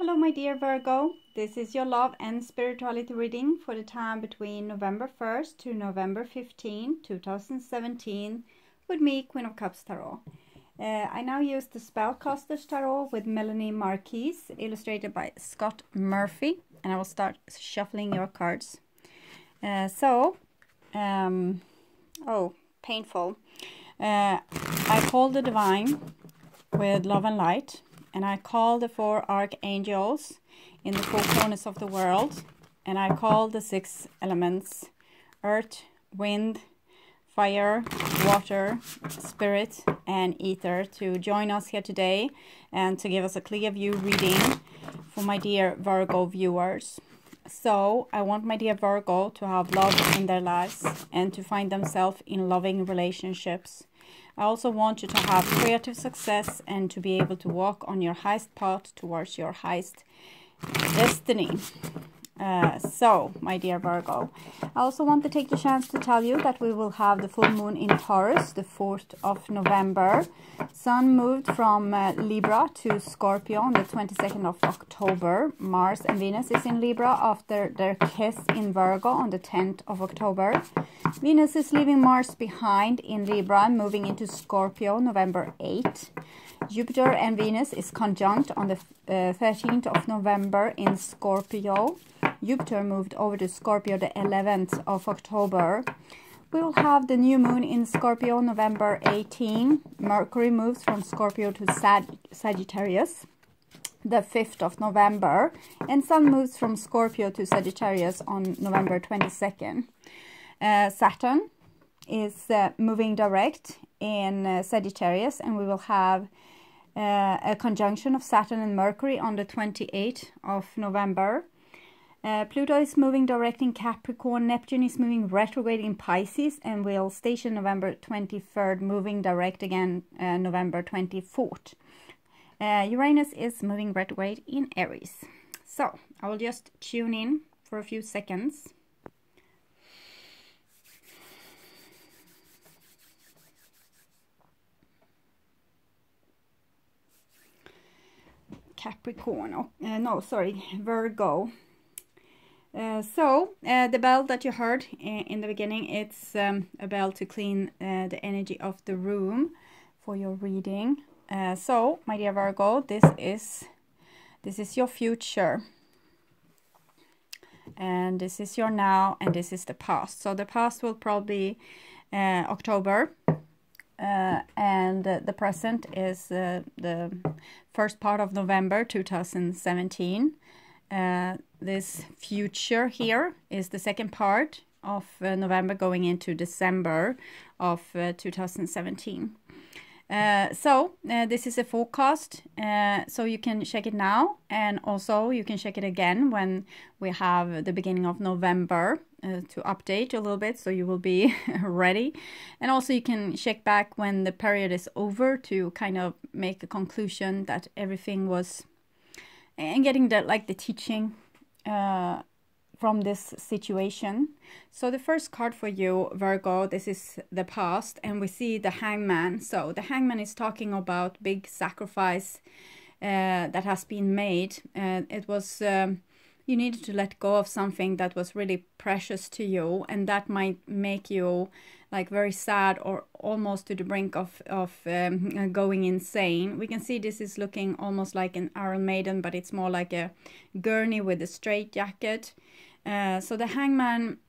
Hello my dear Virgo, this is your love and spirituality reading for the time between November 1st to November 15, 2017 with me, Queen of Cups Tarot. I now use the Spellcaster's Tarot with Melanie Marquise, illustrated by Scott Murphy, and I will start shuffling your cards. Oh, painful. I call the Divine with love and light. And I call the 4 archangels in the 4 corners of the world. And I call the 6 elements, earth, wind, fire, water, spirit, and ether, to join us here today and to give us a clear view reading for my dear Virgo viewers. So I want my dear Virgo to have love in their lives and to find themselves in loving relationships. I also want you to have creative success and to be able to walk on your highest path towards your highest destiny. So, my dear Virgo, I also want to take the chance to tell you that we will have the full moon in Taurus, the 4th of November. Sun moved from Libra to Scorpio on the 22nd of October. Mars and Venus is in Libra after their kiss in Virgo on the 10th of October. Venus is leaving Mars behind in Libra and moving into Scorpio November 8th. Jupiter and Venus is conjunct on the 13th of November in Scorpio. Jupiter moved over to Scorpio the 11th of October. We will have the new moon in Scorpio November 18. Mercury moves from Scorpio to Sagittarius the 5th of November. And Sun moves from Scorpio to Sagittarius on November 22nd. Saturn is moving direct in Sagittarius, and we will have a conjunction of Saturn and Mercury on the 28th of November. Pluto is moving direct in Capricorn. Neptune is moving retrograde in Pisces and will station November 23rd, moving direct again November 24th. Uranus is moving retrograde in Aries. So I will just tune in for a few seconds. Capricorn, Virgo. The bell that you heard in the beginning, it's a bell to clean the energy of the room for your reading. So, my dear Virgo, this is your future. And this is your now, and this is the past. So the past will probably be October. And the present is the first part of November 2017. This future here is the second part of November going into December of 2017. This is a forecast, so you can check it now, and also you can check it again when we have the beginning of November to update a little bit, so you will be ready. And also you can check back when the period is over to kind of make a conclusion that everything was, and getting the teaching from this situation. So the first card for you, Virgo, this is the past, and we see the Hangman. So the Hangman is talking about big sacrifice that has been made. It was you needed to let go of something that was really precious to you, and that might make you like very sad or almost to the brink of going insane. We can see this is looking almost like an Iron Maiden, but it's more like a gurney with a straight jacket. So the Hangman,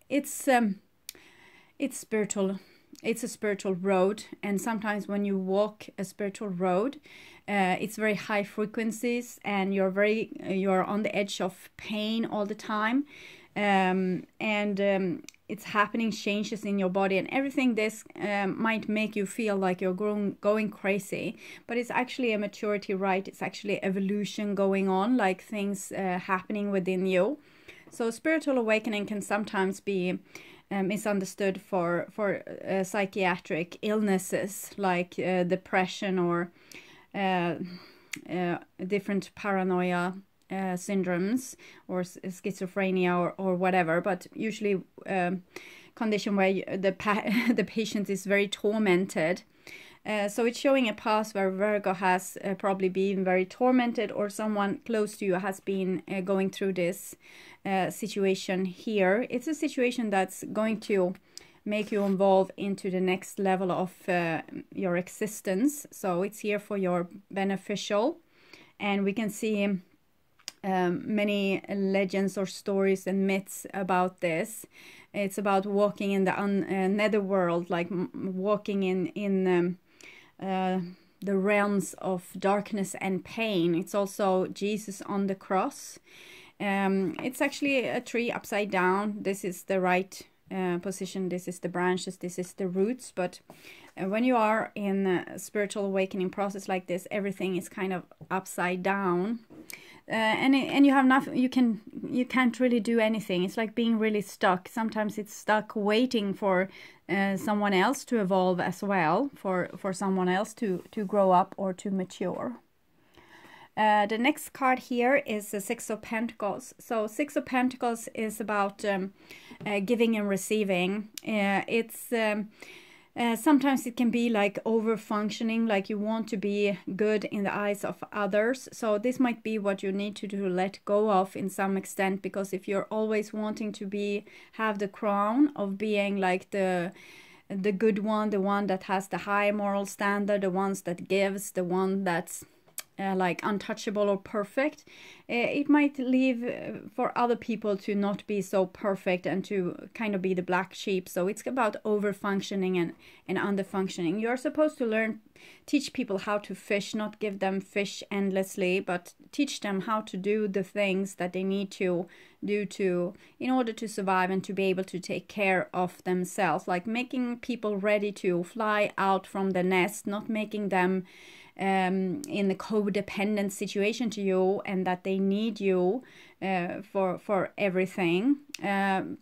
it's spiritual. It's a spiritual road, and sometimes when you walk a spiritual road, it's very high frequencies, and you're on the edge of pain all the time, it's happening changes in your body, and everything this might make you feel like you're going crazy, but it's actually a maturity, right? It's actually evolution going on, like things happening within you. So spiritual awakening can sometimes be misunderstood for psychiatric illnesses like depression or different paranoia syndromes or schizophrenia or whatever, but usually condition where the patient is very tormented So it's showing a past where Virgo has probably been very tormented, or someone close to you has been going through this situation here. It's a situation that's going to make you evolve into the next level of your existence. So it's here for your beneficial. And we can see many legends or stories and myths about this. It's about walking in the netherworld, like walking in the realms of darkness and pain. It's also Jesus on the cross. It's actually a tree upside down. This is the right position. This is the branches. This is the roots. But when you are in a spiritual awakening process like this, everything is kind of upside down. And you have nothing. You can't really do anything. It's like being really stuck. Sometimes it's stuck waiting for someone else to evolve as well, for someone else to grow up or to mature. The next card here is the Six of Pentacles. So Six of Pentacles is about giving and receiving. Sometimes it can be like over-functioning, like you want to be good in the eyes of others. So this might be what you need to do, let go of in some extent, because if you're always wanting to have the crown of being like the good one, the one that has the high moral standard, the ones that gives, the one that's like untouchable or perfect, it might leave for other people to not be so perfect and to kind of be the black sheep. So it's about over functioning and under functioning. You're supposed to teach people how to fish, not give them fish endlessly, but teach them how to do the things that they need to do in order to survive and to be able to take care of themselves, like making people ready to fly out from the nest, not making them in a codependent situation to you, and that they need you for everything. Everyone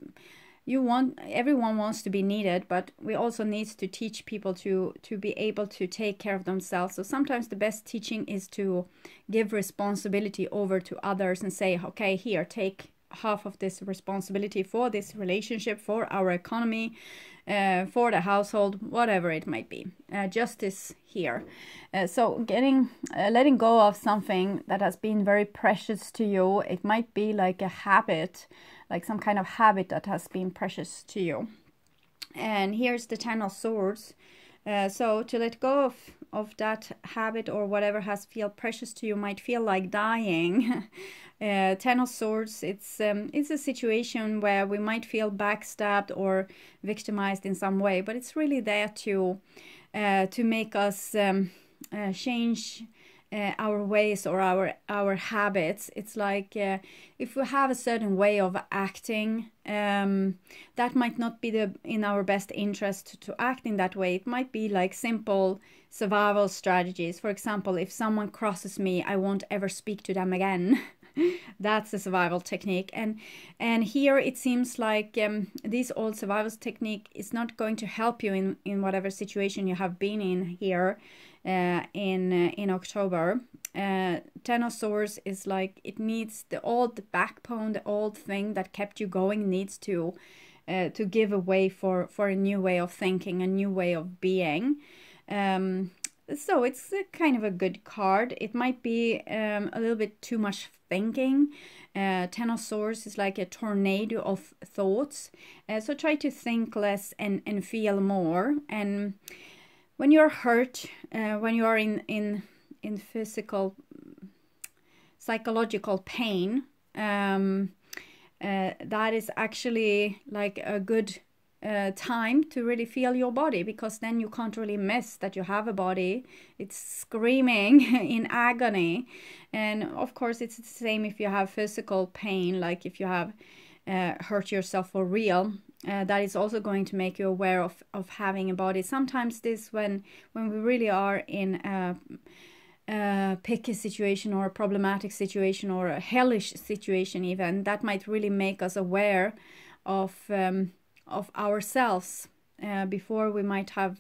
wants to be needed, but we also need to teach people to be able to take care of themselves. So sometimes the best teaching is to give responsibility over to others and say, okay, here, take half of this responsibility for this relationship, for our economy, for the household, whatever it might be. Justice here. So letting go of something that has been very precious to you. It might be like a habit, like some kind of habit that has been precious to you. And here's the Ten of Swords. So to let go of that habit or whatever has feel precious to you might feel like dying. Ten of Swords, it's a situation where we might feel backstabbed or victimized in some way, but it's really there to make us change our ways or our habits. It's like if we have a certain way of acting, that might not be in our best interest to act in that way. It might be like simple survival strategies. For example, if someone crosses me, I won't ever speak to them again. That's a survival technique. And here it seems like this old survival technique is not going to help you in whatever situation you have been in here in October. Ten of Swords is like it needs the old backbone, the old thing that kept you going needs to give away for a new way of thinking, a new way of being. So it's a kind of a good card. It might be a little bit too much thinking. Ten of Swords is like a tornado of thoughts. So try to think less and feel more. And when you're hurt, when you are in physical, psychological pain, that is actually like a good time to really feel your body, because then you can't really miss that you have a body. It's screaming in agony. And of course it's the same if you have physical pain, like if you have hurt yourself for real. That is also going to make you aware of having a body. Sometimes when we really are in a picky situation or a problematic situation or a hellish situation even, that might really make us aware of ourselves. Before we might have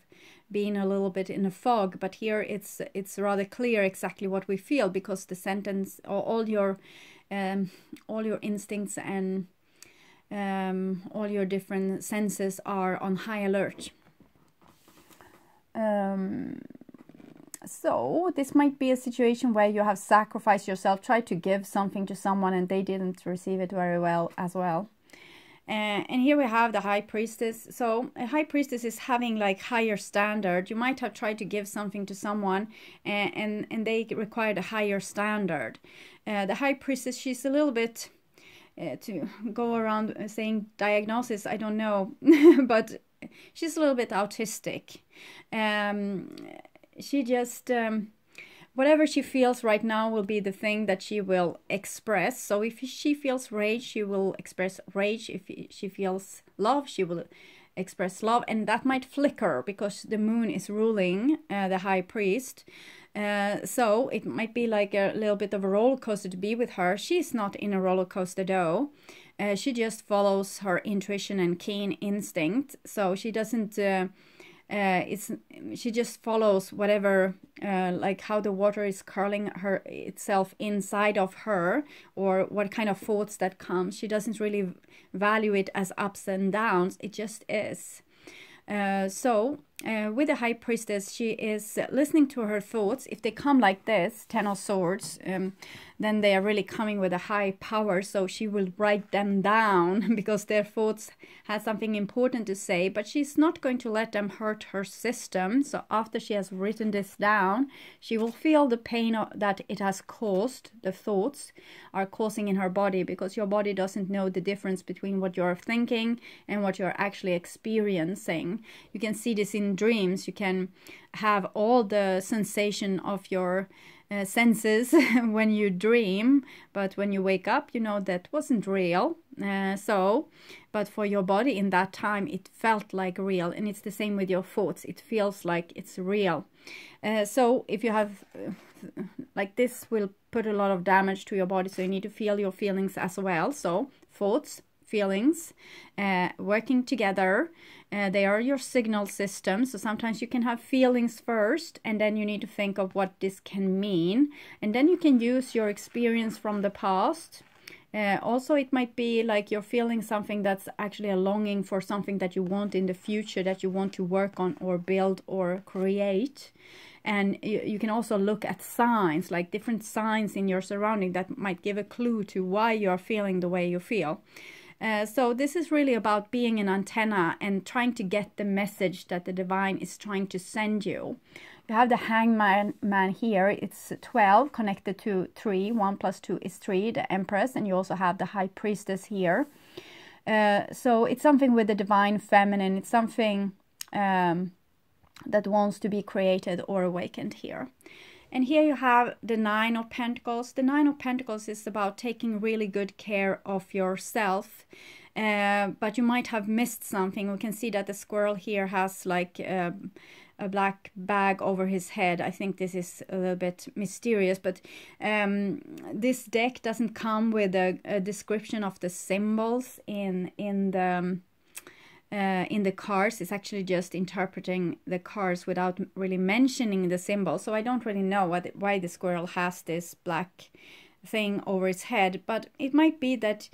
been a little bit in a fog, but here it's rather clear exactly what we feel, because the sentence or all your instincts and all your different senses are on high alert. So this might be a situation where you have sacrificed yourself, tried to give something to someone and they didn't receive it very well as well. And here we have the High Priestess. So a High Priestess is having like higher standard. You might have tried to give something to someone and they required a higher standard. The High Priestess, she's a little bit, to go around saying diagnosis, I don't know, but she's a little bit autistic. She just, whatever she feels right now will be the thing that she will express. So if she feels rage, she will express rage. If she feels love, she will express love. And that might flicker because the moon is ruling the High Priest. So it might be like a little bit of a roller coaster to be with her. She's not in a roller coaster though. She just follows her intuition and keen instinct. So she doesn't... she just follows whatever, like how the water is curling itself inside of her, or what kind of thoughts that come. She doesn't really value it as ups and downs. It just is. With the High Priestess, she is listening to her thoughts. If they come like this, Ten of Swords, then they are really coming with a high power. So she will write them down because their thoughts have something important to say, but she's not going to let them hurt her system. So after she has written this down, she will feel the pain that it has caused, the thoughts are causing in her body, because your body doesn't know the difference between what you're thinking and what you're actually experiencing. You can see this in dreams. You can have all the sensation of your senses when you dream, but when you wake up, you know that wasn't real. But for your body in that time, it felt like real. And it's the same with your thoughts. It feels like it's real. So if you have, like this will put a lot of damage to your body. So you need to feel your feelings as well. So thoughts, feelings, working together. They are your signal system. So sometimes you can have feelings first, and then you need to think of what this can mean. And then you can use your experience from the past. Also, it might be like you're feeling something that's actually a longing for something that you want in the future, that you want to work on or build or create. And you can also look at signs, like different signs in your surrounding that might give a clue to why you're feeling the way you feel. So this is really about being an antenna and trying to get the message that the divine is trying to send you. You have the Hangman here. It's 12 connected to 3. 1 plus 2 is 3, the Empress. And you also have the High Priestess here. So it's something with the divine feminine. It's something that wants to be created or awakened here. And here you have the Nine of Pentacles. The Nine of Pentacles is about taking really good care of yourself. But you might have missed something. We can see that the squirrel here has like a black bag over his head. I think this is a little bit mysterious, but this deck doesn't come with a description of the symbols in the cards. It's actually just interpreting the cards without really mentioning the symbol. So I don't really know why the squirrel has this black thing over its head, but it might be that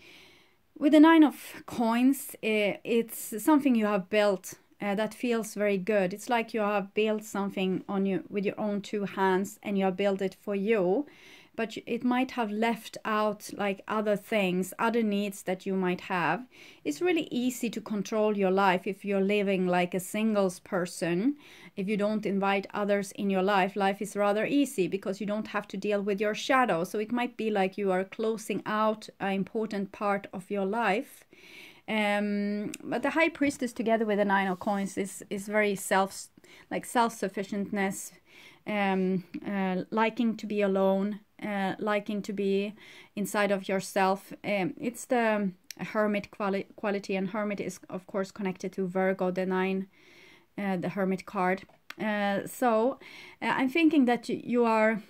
with the Nine of Coins, it's something you have built that feels very good. It's like you have built something with your own 2 hands, and you have built it for you. But it might have left out like other things, other needs that you might have. It's really easy to control your life if you're living like a singles person. If you don't invite others in your life, life is rather easy because you don't have to deal with your shadow. So it might be like you are closing out an important part of your life. But the High Priestess together with the Nine of Coins is very self-sufficientness, liking to be alone, liking to be inside of yourself. It's the Hermit quality, and Hermit is of course connected to Virgo, the Hermit card. So I'm thinking that you are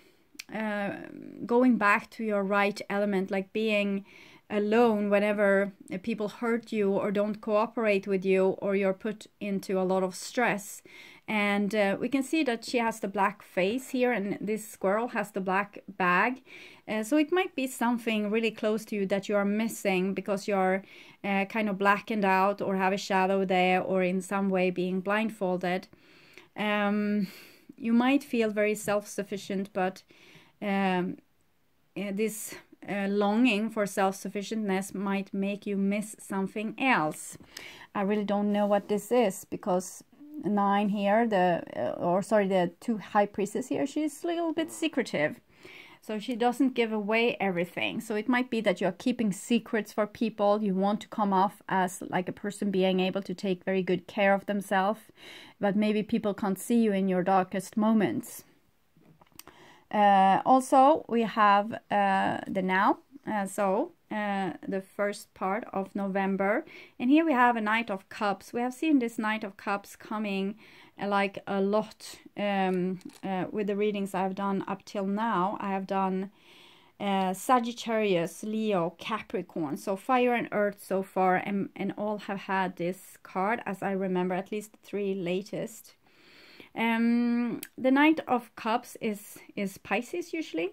going back to your right element, like being alone whenever people hurt you or don't cooperate with you, or you're put into a lot of stress. And we can see that she has the black face here, and this squirrel has the black bag. So it might be something really close to you that you are missing because you're kind of blackened out or have a shadow there, or in some way being blindfolded. You might feel very self-sufficient, but this longing for self-sufficientness might make you miss something else. I really don't know what this is, because 9 here, the 2 high priestess here, she's a little bit secretive. So she doesn't give away everything. So it might be that you're keeping secrets for people. You want to come off as like a person being able to take very good care of themselves, but maybe people can't see you in your darkest moments. Also, we have the now, the first part of November, and here we have a Knight of Cups. We have seen this Knight of Cups coming like a lot with the readings I've done up till now. I have done Sagittarius, Leo, Capricorn, so fire and earth so far, and all have had this card, as I remember, at least the 3 latest. The Knight of Cups is Pisces usually,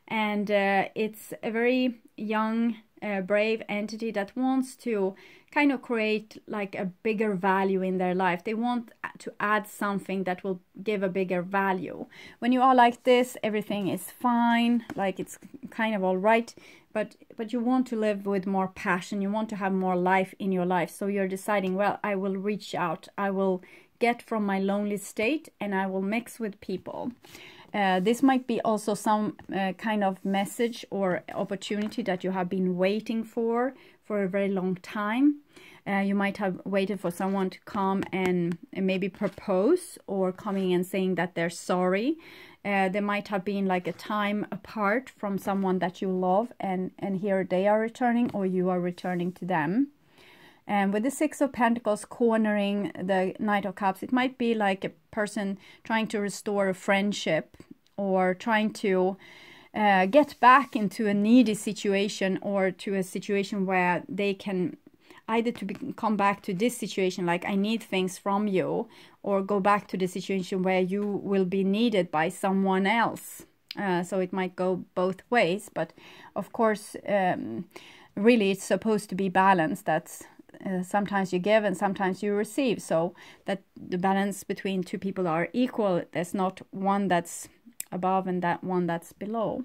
and it's a very young, brave entity that wants to kind of create like a bigger value in their life. They want to add something that will give a bigger value. When you are like this, everything is fine, like it's kind of all right, but you want to live with more passion. You want to have more life in your life. So you're deciding, well, I will reach out. I will get from my lonely state and I will mix with people. This might be also some kind of message or opportunity that you have been waiting for a very long time. You might have waited for someone to come and maybe propose, or coming and saying that they're sorry. There might have been like a time apart from someone that you love, and here they are returning, or you are returning to them. And with the 6 of Pentacles cornering the Knight of Cups, it might be like a person trying to restore a friendship, or trying to get back into a needy situation, or to a situation where they can either come back to this situation, like I need things from you, or go back to the situation where you will be needed by someone else. So it might go both ways, but of course, really it's supposed to be balanced. That's sometimes you give and sometimes you receive, so that the balance between 2 people are equal. There's not one that's above and that one that's below.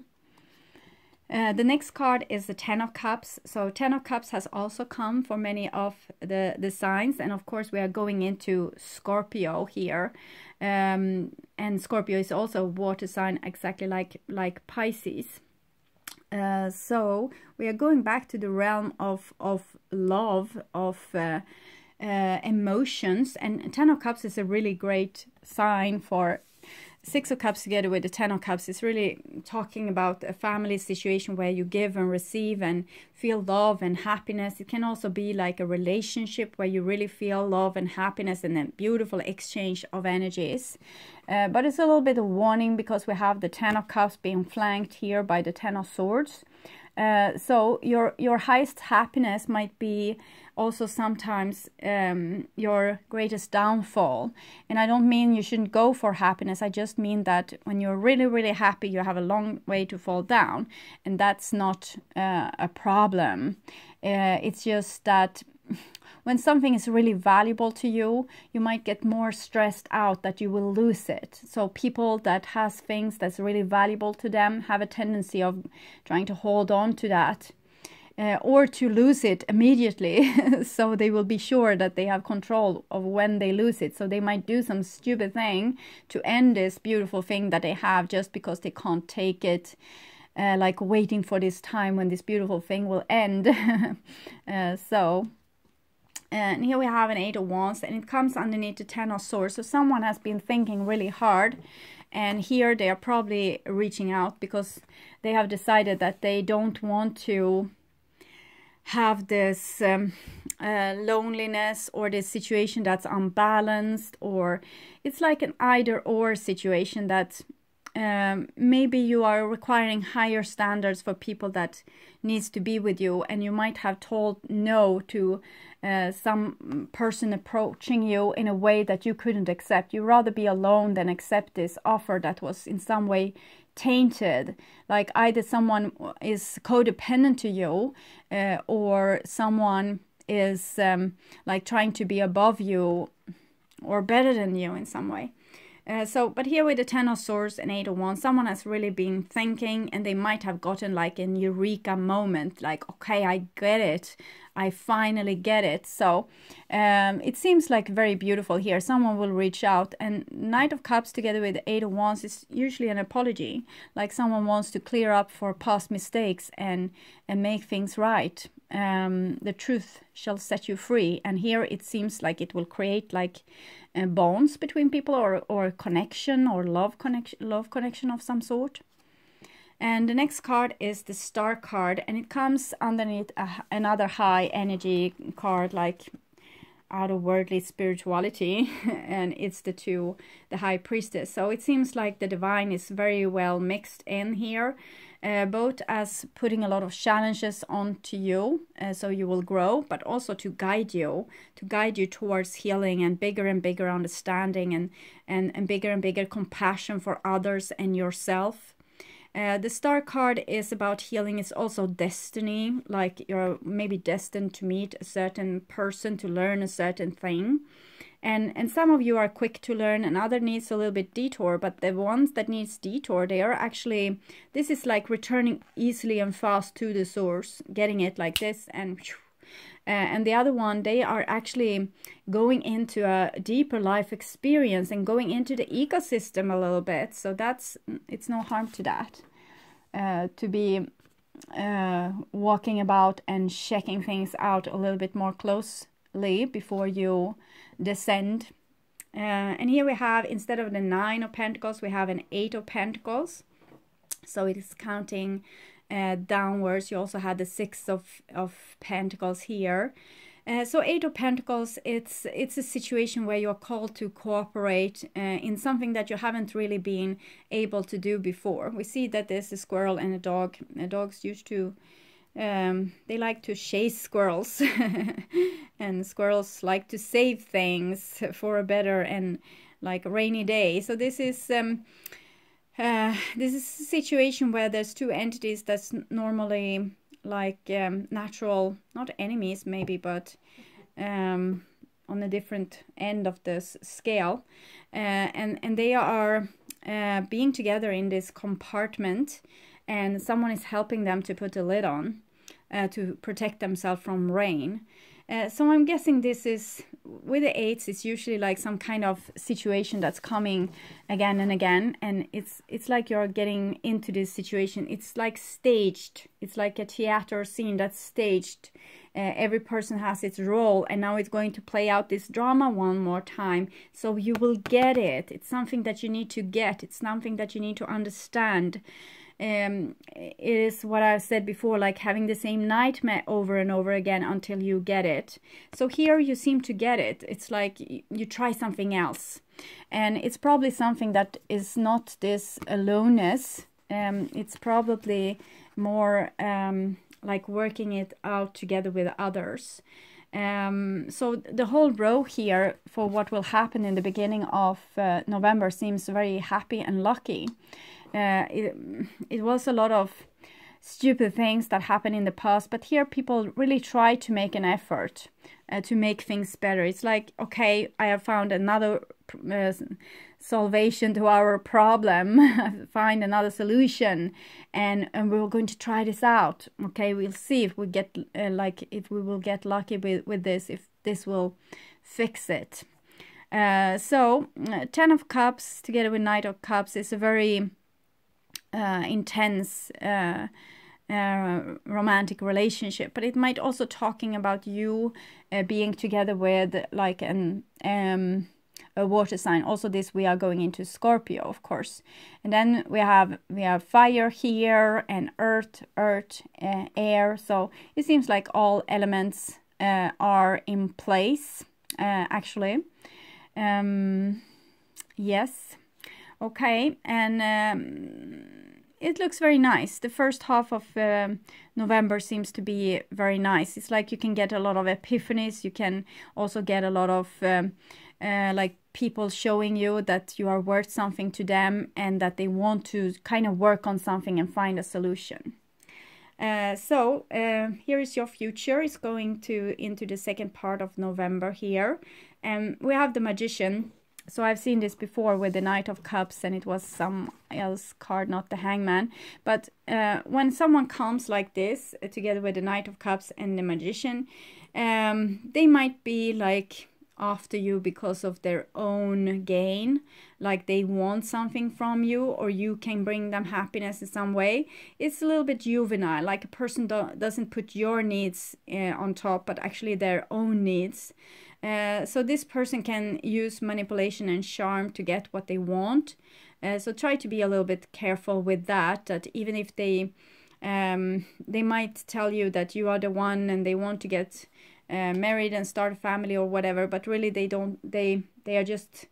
The next card is the 10 of Cups. So 10 of Cups has also come for many of the signs, and of course we are going into Scorpio here, and Scorpio is also a water sign, exactly like Pisces. So we are going back to the realm of love, of emotions, and 10 of Cups is a really great sign for 6 of Cups together with the 10 of Cups. Is really talking about a family situation where you give and receive and feel love and happiness. It can also be like a relationship where you really feel love and happiness and a beautiful exchange of energies. But it's a little bit of warning, because we have the 10 of Cups being flanked here by the 10 of Swords. So your highest happiness might be also sometimes your greatest downfall. And I don't mean you shouldn't go for happiness. I just mean that when you're really, really happy, you have a long way to fall down. And that's not a problem. It's just that when something is really valuable to you, you might get more stressed out that you will lose it. So people that has things that's really valuable to them have a tendency of trying to hold on to that, or to lose it immediately. So they will be sure that they have control of when they lose it. So they might do some stupid thing to end this beautiful thing that they have, just because they can't take it. Like waiting for this time when this beautiful thing will end. And here we have an 8 of Wands, and it comes underneath the 10 of Swords. So someone has been thinking really hard, and here they are probably reaching out because they have decided that they don't want to have this loneliness, or this situation that's unbalanced, or it's like an either-or situation that maybe you are requiring higher standards for people that needs to be with you, and you might have told no to some person approaching you in a way that you couldn't accept. You'd rather be alone than accept this offer that was in some way tainted. Like either someone is codependent to you, or someone is like trying to be above you or better than you in some way. But here with the 10 of Swords and 8 of Wands, someone has really been thinking, and they might have gotten like an eureka moment, like, okay, I get it. I finally get it. So it seems like very beautiful here. Someone will reach out, and Knight of Cups together with the 8 of Wands is usually an apology, like someone wants to clear up for past mistakes and make things right. The truth shall set you free, and here it seems like it will create like bonds between people, or connection, or love connection of some sort. And the next card is the Star card, and it comes underneath another high energy card, like out of worldly spirituality, and it's the High Priestess. So it seems like the divine is very well mixed in here, both as putting a lot of challenges onto you, so you will grow, but also to guide you towards healing and bigger understanding, and bigger compassion for others and yourself. The Star card is about healing. It's also destiny, like you're maybe destined to meet a certain person, to learn a certain thing. And some of you are quick to learn, and other needs a little bit detour, but the ones that needs detour, they are actually, this is like returning easily and fast to the source, getting it like this, and the other one, they are actually going into a deeper life experience and going into the ecosystem a little bit. So it's no harm to that, to be walking about and checking things out a little bit more closely before you descend. And here we have, instead of the 9 of Pentacles, we have an 8 of Pentacles. So it is counting downwards. You also had the 6 of Pentacles here. So 8 of Pentacles, it's a situation where you're called to cooperate in something that you haven't really been able to do before. We see that there's a squirrel and a dog. Dogs used to, they like to chase squirrels, and squirrels like to save things for a better and like rainy day. So this is a situation where there's two entities that's normally like natural, not enemies maybe, but on a different end of this scale, and they are being together in this compartment, and someone is helping them to put a lid on to protect themselves from rain. So I'm guessing this is, with the 8s, it's usually like some kind of situation that's coming again and again, and it's like you're getting into this situation. It's like staged. It's like a theater scene that's staged. Every person has its role, and now it's going to play out this drama one more time. So you will get it. It's something that you need to get. It's something that you need to understand. It is what I said before, like having the same nightmare over and over again until you get it. So here you seem to get it. It's like you try something else, and it's probably something that is not this aloneness. It's probably more like working it out together with others. So the whole row here for what will happen in the beginning of November seems very happy and lucky. It was a lot of stupid things that happened in the past, but here people really try to make an effort to make things better. It's like, okay, I have found another salvation to our problem, find another solution, and we're going to try this out. Okay, we'll see if we get if we will get lucky with this, if this will fix it. So 10 of Cups together with Knight of Cups is a very intense romantic relationship, but it might also talking about you being together with like a water sign. Also this, we are going into Scorpio, of course, and then we have fire here, and earth, air. So it seems like all elements are in place, actually. Yes. Okay, and it looks very nice. The first half of November seems to be very nice. It's like you can get a lot of epiphanies. You can also get a lot of like people showing you that you are worth something to them, and that they want to kind of work on something and find a solution. So here is your future. It's going into the second part of November here, and we have the Magician. So I've seen this before with the Knight of Cups, and it was some else card, not the Hangman. But when someone comes like this, together with the Knight of Cups and the Magician, they might be like after you because of their own gain, like they want something from you, or you can bring them happiness in some way. It's a little bit juvenile, like a person doesn't put your needs on top, but actually their own needs. So this person can use manipulation and charm to get what they want. So try to be a little bit careful with that, that even if they might tell you that you are the one and they want to get married and start a family or whatever, but really they don't, they are just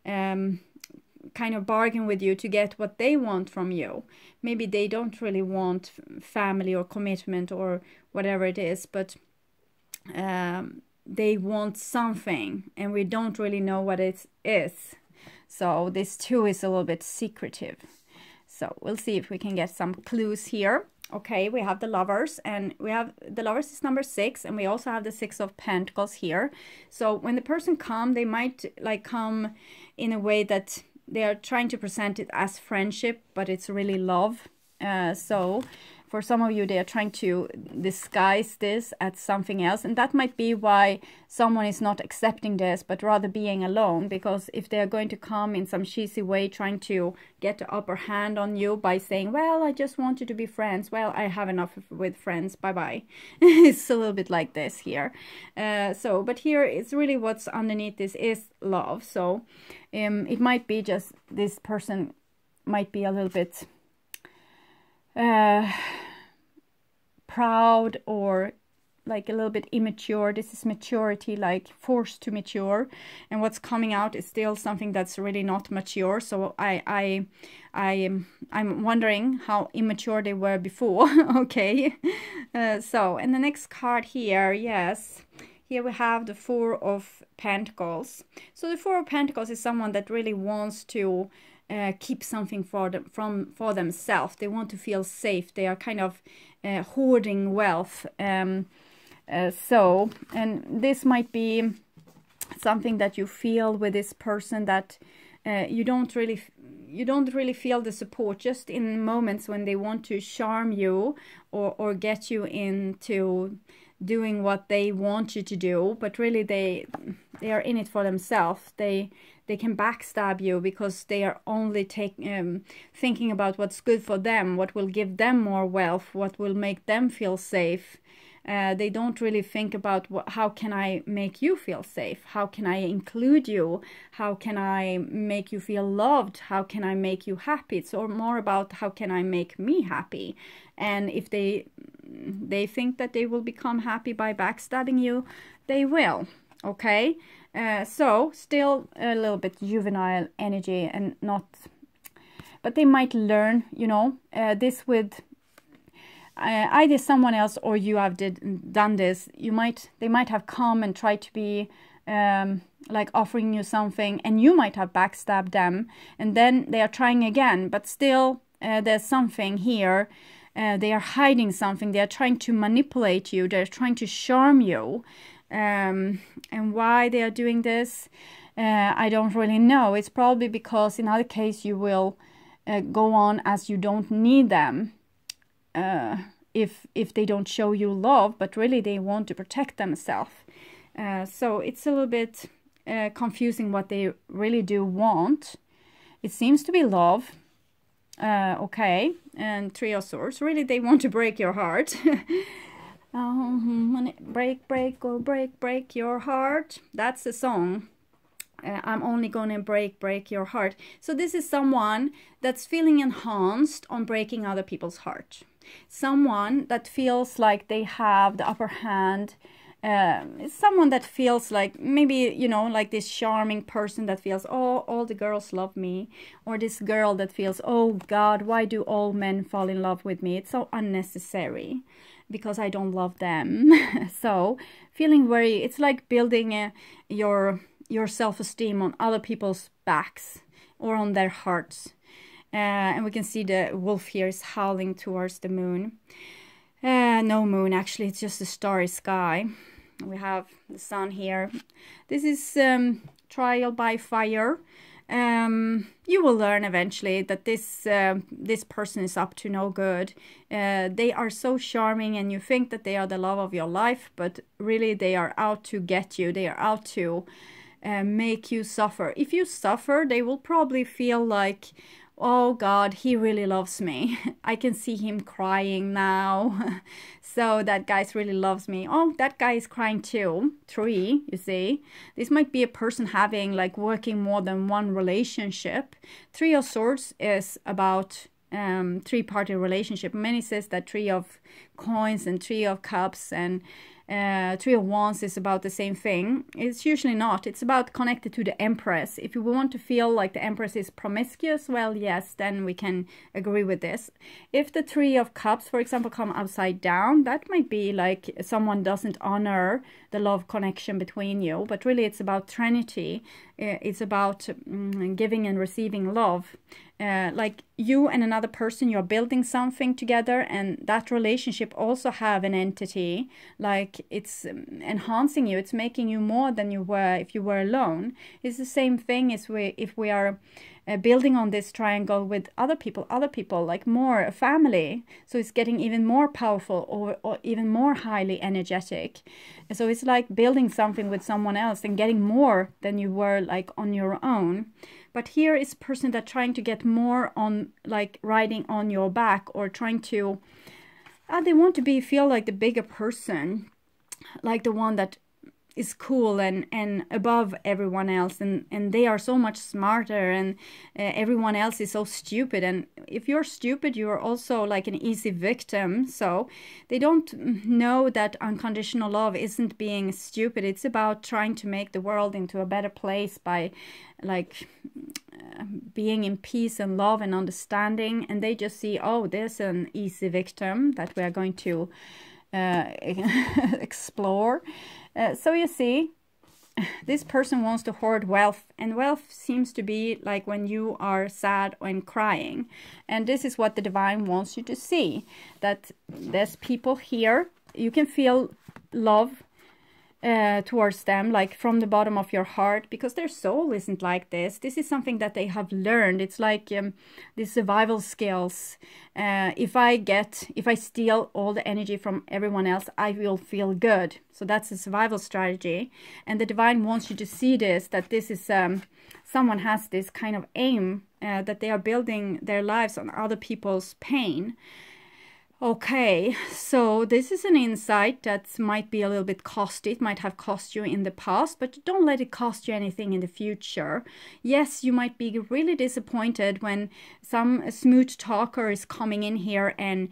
kind of bargain with you to get what they want from you. Maybe they don't really want family or commitment or whatever it is, but they want something and we don't really know what it is. So this too is a little bit secretive. So we'll see if we can get some clues here. Okay, we have the Lovers, and we have the Lovers is number 6, and we also have the 6 of Pentacles here. So when the person come, they might like come in a way that they are trying to present it as friendship, but it's really love. So for some of you, they are trying to disguise this as something else. And that might be why someone is not accepting this, but rather being alone. Because if they are going to come in some cheesy way, trying to get the upper hand on you by saying, well, I just want you to be friends. Well, I have enough with friends. Bye-bye. It's a little bit like this here. But here it's really what's underneath this is love. So it might be just this person might be a little bit proud or like a little bit immature. This is maturity, like forced to mature, and what's coming out is still something that's really not mature. So I'm wondering how immature they were before. Okay, so and the next card here, yes, here we have the 4 of Pentacles. So the 4 of Pentacles is someone that really wants to keep something for themselves. They want to feel safe. They are kind of hoarding wealth. And this might be something that you feel with this person, that you don't really feel the support, just in moments when they want to charm you or get you into doing what they want you to do, but really they are in it for themselves. They can backstab you because they are only thinking about what's good for them, what will give them more wealth, what will make them feel safe. They don't really think about how can I make you feel safe? How can I include you? How can I make you feel loved? How can I make you happy? It's more about how can I make me happy? And if they think that they will become happy by backstabbing you, they will. Okay, so still a little bit juvenile energy and not, but they might learn, you know, this with either someone else or you have done this. They might have come and tried to be like offering you something, and you might have backstabbed them, and then they are trying again, but still there's something here. They are hiding something. They are trying to manipulate you. They're trying to charm you. And why they are doing this, I don't really know. It's probably because in other case you will go on as you don't need them if they don't show you love, but really they want to protect themselves. So it's a little bit confusing what they really do want. It seems to be love. Okay, and 3 of Swords. Really, they want to break your heart. Break your heart. That's the song. I'm only gonna break your heart. So this is someone that's feeling enhanced on breaking other people's heart. Someone that feels like they have the upper hand. It's someone that feels like, maybe, you know, like this charming person that feels, oh, all the girls love me. Or this girl that feels, oh God, why do all men fall in love with me? It's so unnecessary because I don't love them. So feeling very, it's like building your self-esteem on other people's backs or on their hearts. And we can see the wolf here is howling towards the moon. No moon, actually, it's just a starry sky. We have the sun here. This is trial by fire. You will learn eventually that this person is up to no good. They are so charming and you think that they are the love of your life, but really they are out to get you. They are out to make you suffer. If you suffer, they will probably feel like, oh God, he really loves me. I can see him crying now. So that guy really loves me. Oh, that guy is crying too. 3, you see. This might be a person having like working more than one relationship. 3 of Swords is about three-party relationship. Many says that 3 of Coins and 3 of Cups and 3 of Wands is about the same thing. It's usually not. It's about connected to the Empress. If you want to feel like the Empress is promiscuous, well, yes, then we can agree with this. If the 3 of Cups, for example, come upside down, that might be like someone doesn't honor the love connection between you. But really, it's about Trinity. It's about giving and receiving love. Like you and another person, you're building something together, and that relationship also have an entity. Like it's enhancing you. It's making you more than you were if you were alone. It's the same thing as if we are building on this triangle with other people, like more a family. So it's getting even more powerful or even more highly energetic. So it's like building something with someone else and getting more than you were like on your own. But here is a person that trying to get more on, like riding on your back, or trying to, they want to feel like the bigger person, like the one that is cool and above everyone else, and they are so much smarter, and everyone else is so stupid. And if you're stupid, you're also like an easy victim. So they don't know that unconditional love isn't being stupid. It's about trying to make the world into a better place by like being in peace and love and understanding. And they just see, oh, there's an easy victim that we are going to explore. So you see, this person wants to hoard wealth, and wealth seems to be like when you are sad and crying. And this is what the divine wants you to see, that there's people here, you can feel love towards them, like from the bottom of your heart, because their soul isn't like this. This is something that they have learned. It's like the survival skills. If I steal all the energy from everyone else, I will feel good. So that's a survival strategy. And the divine wants you to see this, that this is someone has this kind of aim, that they are building their lives on other people's pain. Okay, so this is an insight that might be a little bit costly. It might have cost you in the past, but don't let it cost you anything in the future. Yes, you might be really disappointed when some smooth talker is coming in here and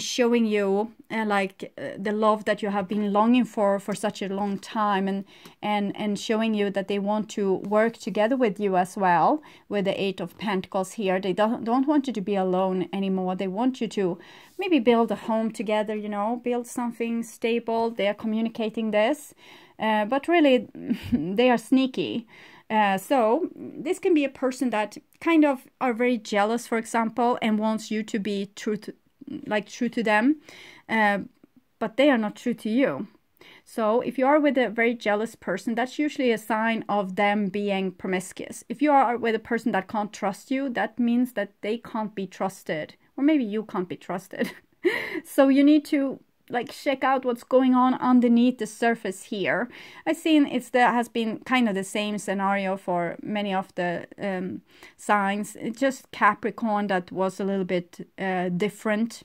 showing you the love that you have been longing for such a long time, and showing you that they want to work together with you as well. With the 8 of Pentacles here, they don't want you to be alone anymore. They want you to maybe build a home together, you know, build something stable. They are communicating this, but really they are sneaky. So this can be a person that kind of are very jealous, for example, and wants you to be true to them, but they are not true to you. So if you are with a very jealous person, that's usually a sign of them being promiscuous. If you are with a person that can't trust you, that means that they can't be trusted. Or maybe you can't be trusted. So you need to like check out what's going on underneath the surface here. I've seen has been kind of the same scenario for many of the signs. It's just Capricorn that was a little bit different.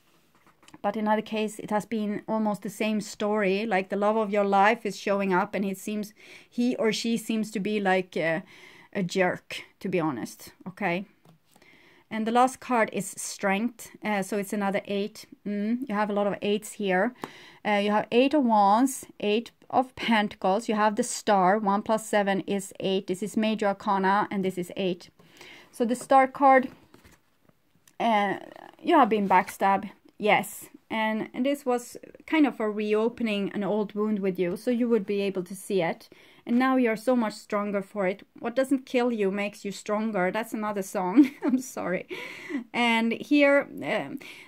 But in other case, it has been almost the same story. Like the love of your life is showing up, and he or she seems to be like a jerk, to be honest. Okay. And the last card is Strength. So it's another 8. You have a lot of 8s here. You have 8 of Wands, 8 of Pentacles. You have the Star. 1 + 7 is 8. This is Major Arcana, and this is 8. So the Star card, you have been backstabbed. Yes. And this was kind of a reopening an old wound with you. So you would be able to see it. and now you're so much stronger for it. What doesn't kill you makes you stronger. That's another song. I'm sorry. And here,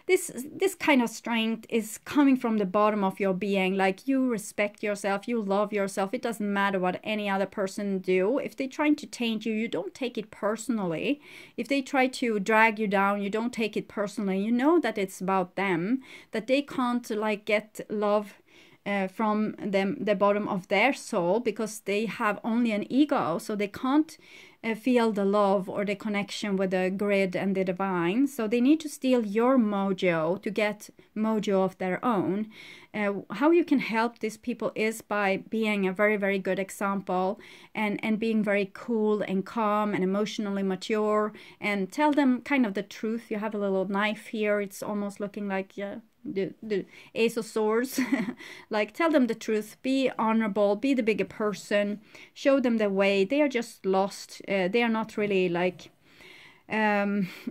this kind of strength is coming from the bottom of your being. Like, you respect yourself, you love yourself. It doesn't matter what any other person do. If they're trying to taint you, you don't take it personally. If they try to drag you down, you don't take it personally. You know that it's about them, that they can't like get love from them, the bottom of their soul, because they have only an ego, so they can't feel the love or the connection with the grid and the divine. So they need to steal your mojo to get mojo of their own. How you can help these people is by being a very, very good example, and being very cool and calm and emotionally mature, and tell them kind of the truth. You have a little knife here. It's almost looking like the Ace of Swords. Like, tell them the truth, be honorable, be the bigger person, show them the way. They are just lost. They are not really like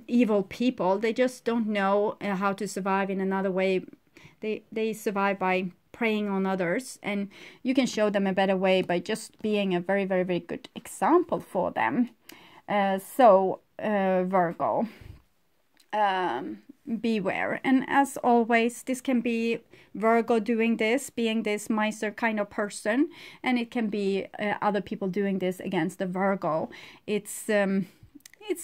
evil people. They just don't know how to survive in another way. They survive by preying on others, and you can show them a better way by just being a very, very, very good example for them. Virgo, beware. And as always, this can be Virgo doing this, being this miser kind of person, and it can be other people doing this against the Virgo. It's the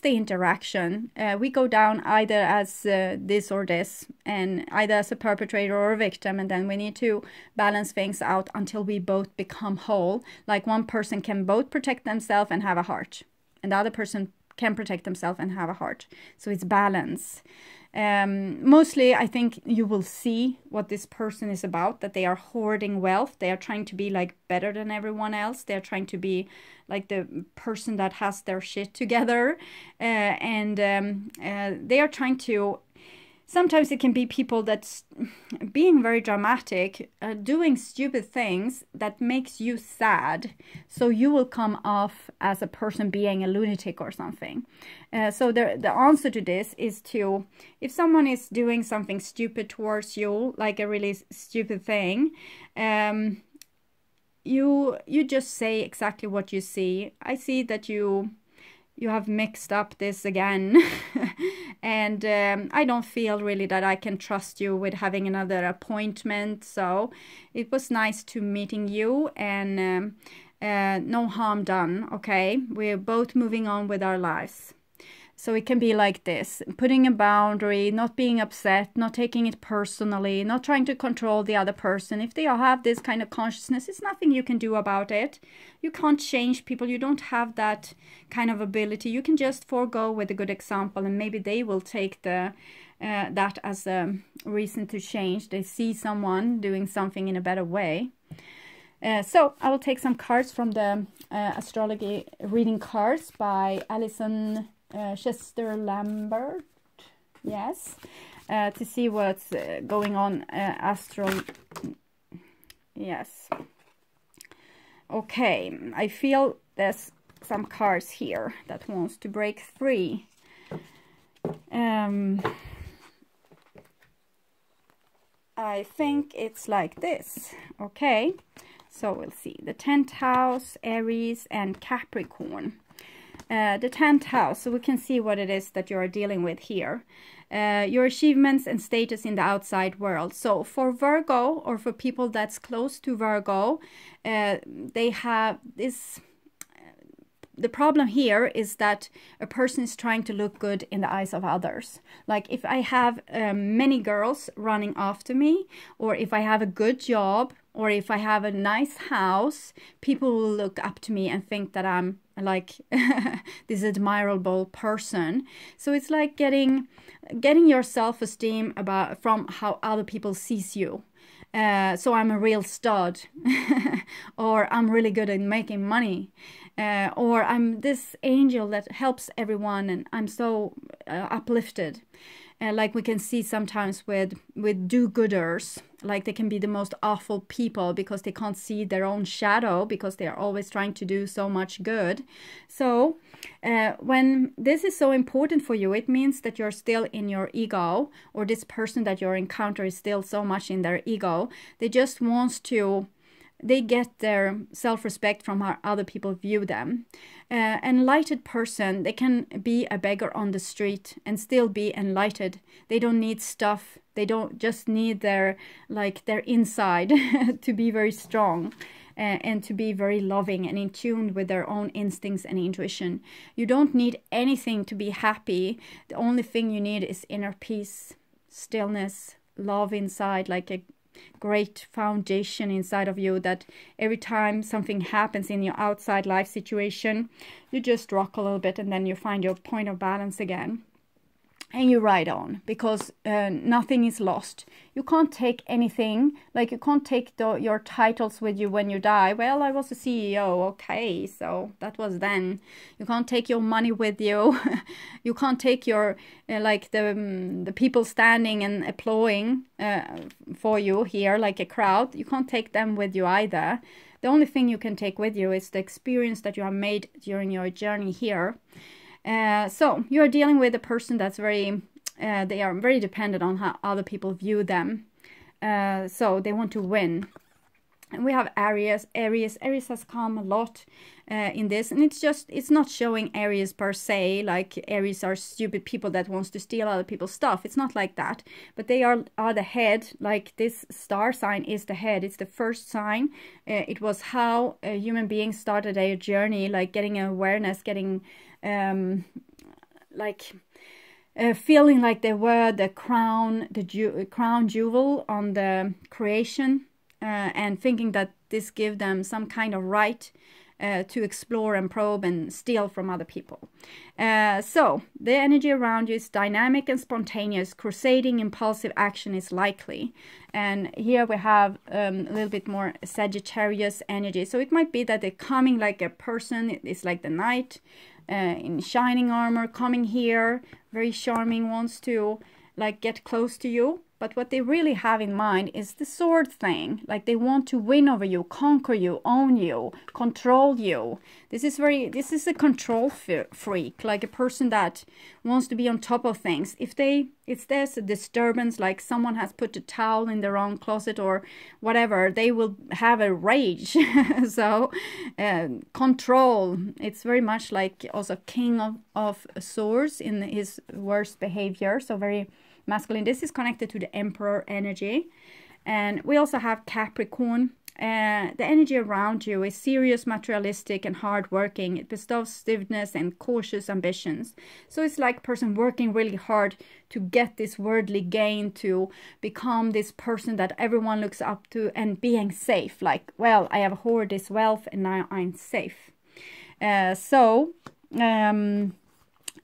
interaction. We go down either as this or this, and either as a perpetrator or a victim, and then we need to balance things out until we both become whole. Like, one person can both protect themselves and have a heart, and the other person can protect themselves and have a heart. So it's balance. Mostly, I think you will see what this person is about, that they are hoarding wealth. They are trying to be like better than everyone else. They're trying to be like the person that has their shit together. They are trying to, sometimes it can be people that's being very dramatic, doing stupid things that makes you sad. So you will come off as a person being a lunatic or something. So the answer to this is to, if someone is doing something stupid towards you, like a really stupid thing, you just say exactly what you see. I see that you have mixed up this again. And I don't feel really that I can trust you with having another appointment. So it was nice to meeting you, and no harm done. Okay, we're both moving on with our lives. So it can be like this, putting a boundary, not being upset, not taking it personally, not trying to control the other person. If they have this kind of consciousness, it's nothing you can do about it. You can't change people. You don't have that kind of ability. You can just forego with a good example, and maybe they will take that as a reason to change. They see someone doing something in a better way. So I will take some cards from the astrology reading cards by Alison Chester Lambert, yes, to see what's going on yes. Okay, I feel there's some cards here that wants to break free. I think it's like this. Okay, so we'll see the 10th house, Aries and Capricorn. The 10th house, so we can see what it is that you're dealing with here. Your achievements and status in the outside world. So for Virgo, or for people that's close to Virgo, they have this... The problem here is that a person is trying to look good in the eyes of others. Like, if I have many girls running after me, or if I have a good job, or if I have a nice house, people will look up to me and think that I'm like this admirable person. So it's like getting your self-esteem from how other people sees you. So I'm a real stud, or I'm really good at making money, or I'm this angel that helps everyone, and I'm so uplifted. Like we can see sometimes with do-gooders, like they can be the most awful people because they can't see their own shadow, because they are always trying to do so much good. So when this is so important for you, it means that you're still in your ego, or this person that you're encountering is still so much in their ego. They just wants to they get their self-respect from how other people view them. Enlightened person, they can be a beggar on the street and still be enlightened. They don't need stuff. They don't just need their inside to be very strong. And to be very loving and in tune with their own instincts and intuition. You don't need anything to be happy. The only thing you need is inner peace, stillness, love inside, like a great foundation inside of you, that every time something happens in your outside life situation, you just rock a little bit and then you find your point of balance again. And you ride on, because nothing is lost. You can't take anything, like you can't take your titles with you when you die. Well, I was a CEO, okay, so that was then. You can't take your money with you. You can't take your, the people standing and applauding for you here, like a crowd. You can't take them with you either. The only thing you can take with you is the experience that you have made during your journey here. So you're dealing with a person that's they are very dependent on how other people view them. So they want to win. And we have Aries. Aries has come a lot in this, and it's not showing Aries per se, like Aries are stupid people that wants to steal other people's stuff. It's not like that, but they are the head. Like this star sign is the head. It's the first sign. It was how human beings started their journey, like getting awareness, getting feeling like they were the crown, crown jewel on the creation, and thinking that this gave them some kind of right to explore and probe and steal from other people. So the energy around you is dynamic and spontaneous. Crusading, impulsive action is likely. And here we have a little bit more Sagittarius energy. So it might be that they're coming like a person. It's like the knight in shining armor coming here, very charming, wants to like get close to you. But what they really have in mind is the sword thing. Like they want to win over you, conquer you, own you, control you. This is a control freak, like a person that wants to be on top of things. If there's a disturbance, like someone has put a towel in the wrong closet or whatever, they will have a rage. So control, it's very much like also king of swords in his worst behavior. So very masculine. This is connected to the Emperor energy. And we also have Capricorn. The energy around you is serious, materialistic, and hardworking. It bestows stiffness and cautious ambitions. So it's like a person working really hard to get this worldly gain, to become this person that everyone looks up to, and being safe. Like, well, I have hoarded this wealth and now I'm safe.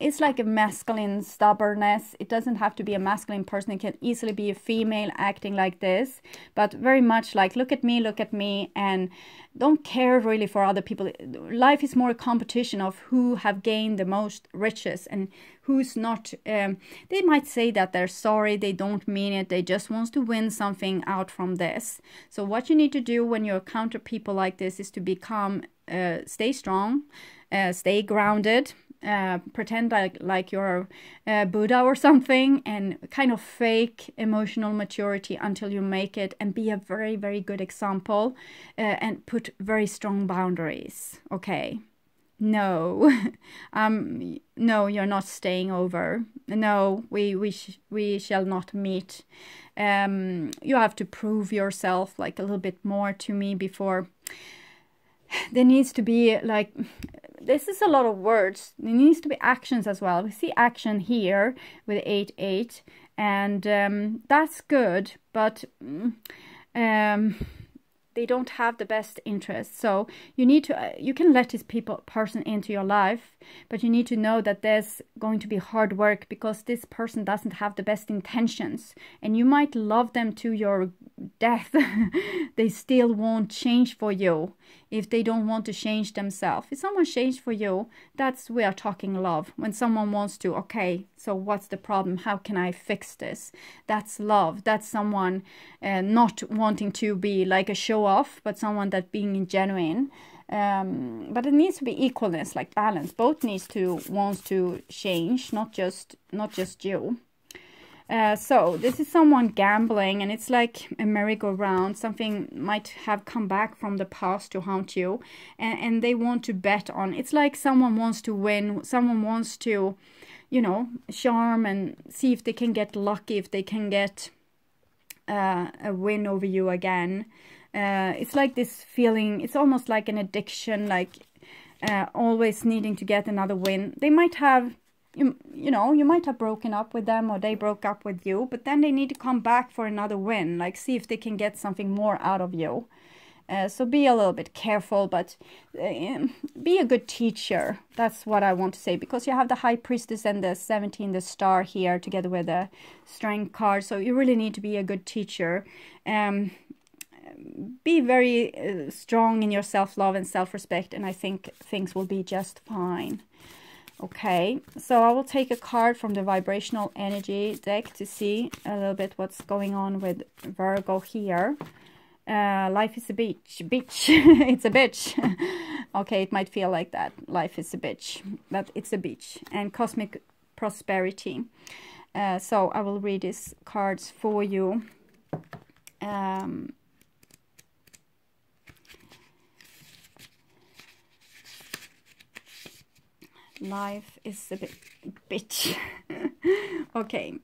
It's like a masculine stubbornness. It doesn't have to be a masculine person. It can easily be a female acting like this. But very much like, look at me, and don't care really for other people. Life is more a competition of who have gained the most riches and who's not. They might say that they're sorry, they don't mean it. They just want to win something out from this. So what you need to do when you encounter people like this is to become, stay strong, stay grounded. Pretend like you're Buddha or something, and kind of fake emotional maturity until you make it, and be a very, very good example, and put very strong boundaries. Okay, no, no, you're not staying over. No, we shall not meet. You have to prove yourself like a little bit more to me before. There needs to be like, this is a lot of words. There needs to be actions as well. We see action here with 8-8, and that's good, but they don't have the best interest. So you need to, you can let this person into your life, but you need to know that there's going to be hard work, because this person doesn't have the best intentions, and you might love them to your death. They still won't change for you if they don't want to change themselves. If someone changed for you, that's, we are talking love. When someone wants to, okay, so what's the problem? How can I fix this? That's love. That's someone not wanting to be like a show off, but someone that being genuine. But it needs to be equalness, like balance. Both wants to change, not just you. So this is someone gambling, and it's like a merry-go-round. Something might have come back from the past to haunt you, and they want to bet on. It's like someone wants to win. Someone wants to, you know, charm and see if they can get lucky, if they can get a win over you again. It's like this feeling. It's almost like an addiction, like always needing to get another win. They might have, you know, you might have broken up with them, or they broke up with you, but then they need to come back for another win, like see if they can get something more out of you. So be a little bit careful, but be a good teacher. That's what I want to say, because you have the High Priestess and the 17, the Star here, together with the Strength card. So you really need to be a good teacher. Be very strong in your self-love and self-respect, and I think things will be just fine. Okay, so I will take a card from the vibrational energy deck to see a little bit what's going on with Virgo here. Life is a bitch. It's a bitch. Okay, it might feel like that. Life is a bitch, but it's a bitch. And cosmic prosperity. So I will read these cards for you. Life is a bitch. Okay.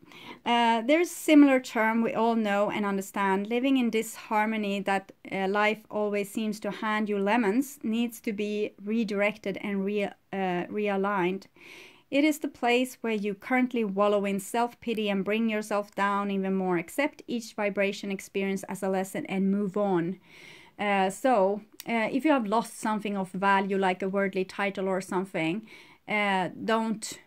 There's a similar term we all know and understand. Living in disharmony that life always seems to hand you lemons needs to be redirected and realigned. It is the place where you currently wallow in self-pity and bring yourself down even more. Accept each vibration experience as a lesson and move on. If you have lost something of value, like a worldly title or something, don't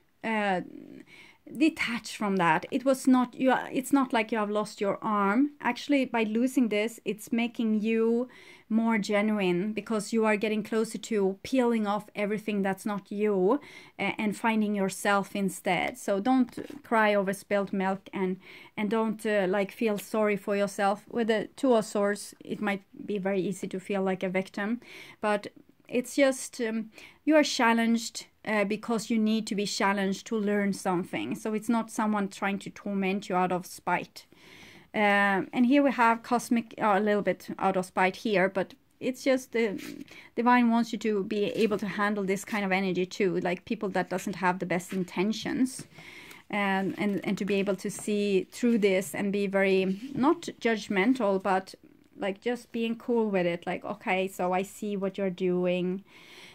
detach from that. It's not like you have lost your arm. Actually, by losing this, it's making you more genuine, because you are getting closer to peeling off everything that's not you and finding yourself instead. So don't cry over spilled milk, and don't like feel sorry for yourself. With the Two of Swords, it might be very easy to feel like a victim, but it's just you are challenged because you need to be challenged to learn something. So it's not someone trying to torment you out of spite. And here we have cosmic, a little bit out of spite here, but it's just the divine wants you to be able to handle this kind of energy too, like people that doesn't have the best intentions, and to be able to see through this and be very, not judgmental, but like just being cool with it. Like, okay, so I see what you're doing.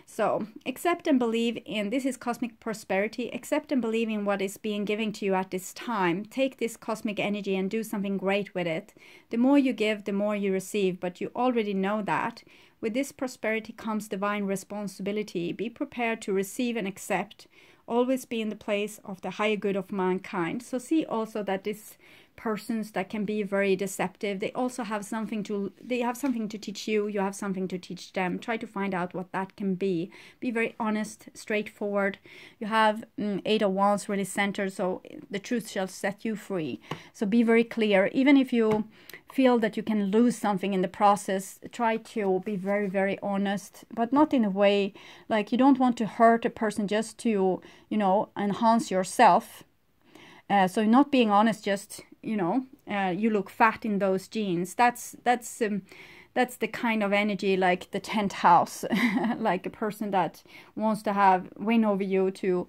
So accept and believe in, this is cosmic prosperity. Accept and believe in what is being given to you at this time. Take this cosmic energy and do something great with it. The more you give, the more you receive, but you already know that. With this prosperity comes divine responsibility. Be prepared to receive and accept. Always be in the place of the higher good of mankind. So see also that this persons that can be very deceptive, they also have something to teach you. You have something to teach them. Try to find out what that can be. Be very honest, straightforward. You have 8 of Wands really centered, so the truth shall set you free. So be very clear. Even if you feel that you can lose something in the process, try to be very, very honest, but not in a way like you don't want to hurt a person just to, you know, enhance yourself. So not being honest, just, you know, you look fat in those jeans. That's the kind of energy, like the 10th house, like a person that wants to win over you, to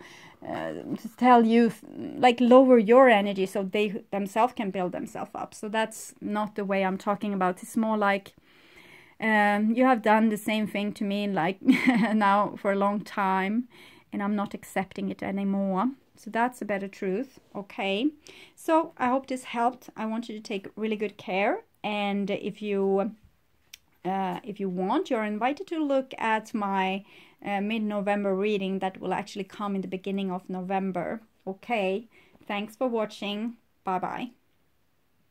tell you, like lower your energy so they themselves can build themselves up. So that's not the way I'm talking about. It's more like you have done the same thing to me, like now for a long time, and I'm not accepting it anymore. So that's a better truth. Okay, so I hope this helped. I want you to take really good care, and if you want, you're invited to look at my mid-November reading that will actually come in the beginning of November. Okay, thanks for watching. Bye bye.